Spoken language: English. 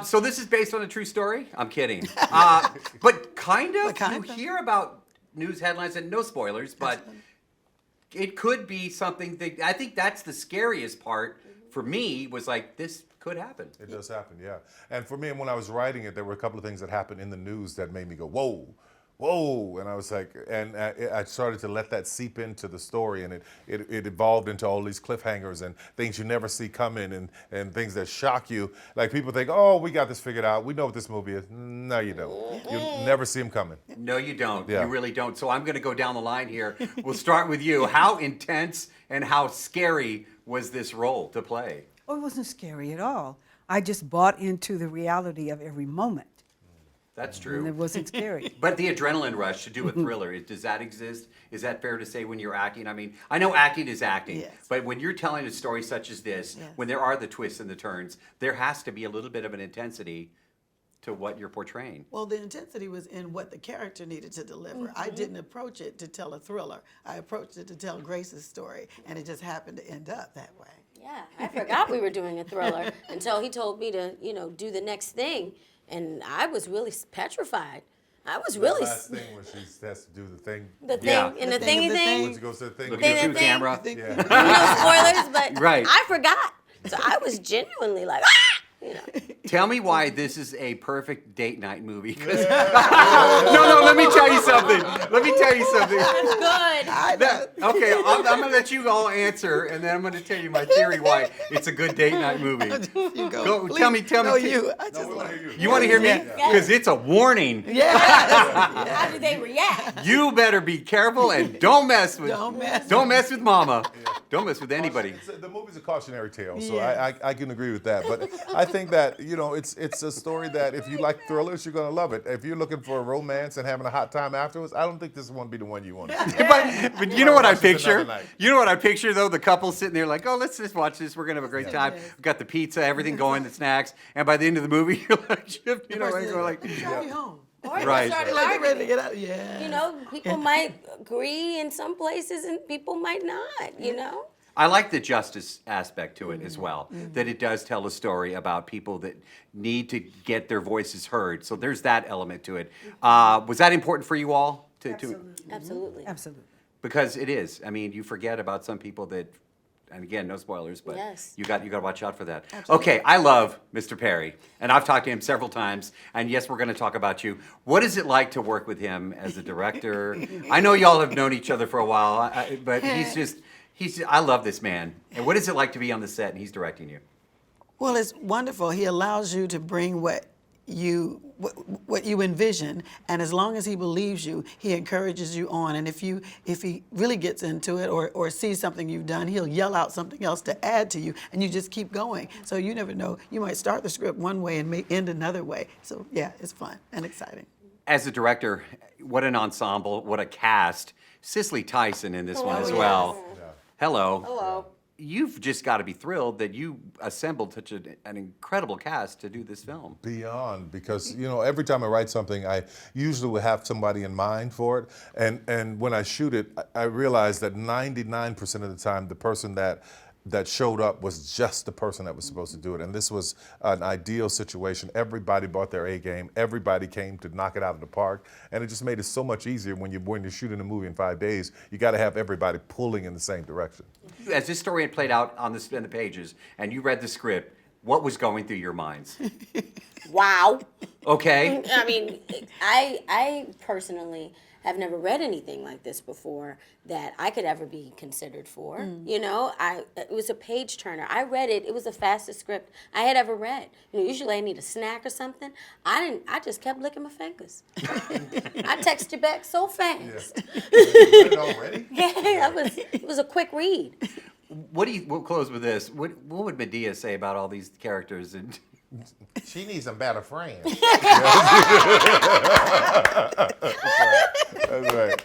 So this is based on a true story? I'm kidding. But kind of. You hear about news headlines, and no spoilers, but it could be something that, I think that's the scariest part for me, was like, this could happen. It does happen, yeah. And for me, when I was writing it, there were a couple of things that happened in the news that made me go, whoa. Whoa, and I was like, and I started to let that seep into the story, and it evolved into all these cliffhangers and things you never see coming, and things that shock you. Like, people think, oh, we got this figured out. We know what this movie is. No, you don't. You never see them coming. No, you don't. Yeah. You really don't. So I'm going to go down the line here. We'll start with you. How intense and how scary was this role to play? Oh, it wasn't scary at all. I just bought into the reality of every moment. That's true. And it wasn't scary. But the adrenaline rush to do a thriller, does that exist? Is that fair to say when you're acting? I mean, I know acting is acting, yes. but when you're telling a story such as this, yes. when there are the twists and the turns, there has to be a little bit of an intensity to what you're portraying. Well, the intensity was in what the character needed to deliver. I didn't approach it to tell a thriller. I approached it to tell Grace's story, and it just happened to end up that way. Yeah, I forgot we were doing a thriller until he told me to, do the next thing. And I was really petrified. I was really. The last thing when she has to do the thing. The thing, and the thingy thing. When she goes to the thing. Look at the camera. Yeah. No spoilers, but Right. I forgot. So I was genuinely like, Tell me why this is a perfect date night movie. No, let me tell you something. That's good. Okay, I'm going to let you all answer, and then I'm going to tell you my theory why it's a good date night movie. You go. Go, Please. tell me. No, you. I just we wanna hear you. You want to hear me? Because it's a warning. How do they react? You better be careful and don't mess with mama. Don't mess with anybody. The movie's a cautionary tale, so Yes. I can agree with that. But I think that, it's a story that if you like thrillers, you're going to love it. If you're looking for a romance and having a hot time afterwards, I don't think this one be the one you want. But you know what I Watch this picture? another night. You know what I picture, though? The couple sitting there like, oh, let's just watch this. We're going to have a great time. We've got the pizza, everything going, the snacks. And by the end of the movie, you're like, and you're like, Drive me home. Or they Right. started Like, get ready to arguing. get out. Yeah. People might agree in some places and people might not, I like the justice aspect to it as well, that it does tell a story about people that need to get their voices heard. So there's that element to it. Was that important for you all? Absolutely. Absolutely. Because it is. I mean, you forget about some people that, and again, no spoilers, but Yes. you got to watch out for that. Absolutely. Okay, I love Mr. Perry, and I've talked to him several times, and yes, we're going to talk about you. What is it like to work with him as a director? I know y'all have known each other for a while, but I love this man. And what is it like to be on the set and he's directing you? Well, it's wonderful. He allows you to bring what you envision, and as long as he believes you, he encourages you on. And if he really gets into it or sees something you've done, he'll yell out something else to add to you, and you just keep going. So you never know. You might start the script one way and may end another way. So yeah, it's fun and exciting. As a director, what an ensemble, what a cast. Cicely Tyson in this one as yes. well. Hello. Hello. You've just got to be thrilled that you assembled such an incredible cast to do this film. Beyond, because every time I write something, I usually will have somebody in mind for it, and when I shoot it, I realize that 99% of the time, the person that showed up was just the person that was supposed to do it, and this was an ideal situation. Everybody brought their A game. Everybody came to knock it out of the park, and it just made it so much easier when you're shooting a movie in 5 days. You got to have everybody pulling in the same direction. As this story had played out in the pages, and you read the script, what was going through your minds? Wow. Okay. I mean, I personally have never read anything like this before that I could ever be considered for. It was a page turner. I read it. It was the fastest script I had ever read. Usually I need a snack or something. I just kept licking my fingers. I texted you back so fast. Yeah. You read it already? Yeah, it was a quick read. We'll close with this. What would Medea say about all these characters? And She needs some better friends. That's right.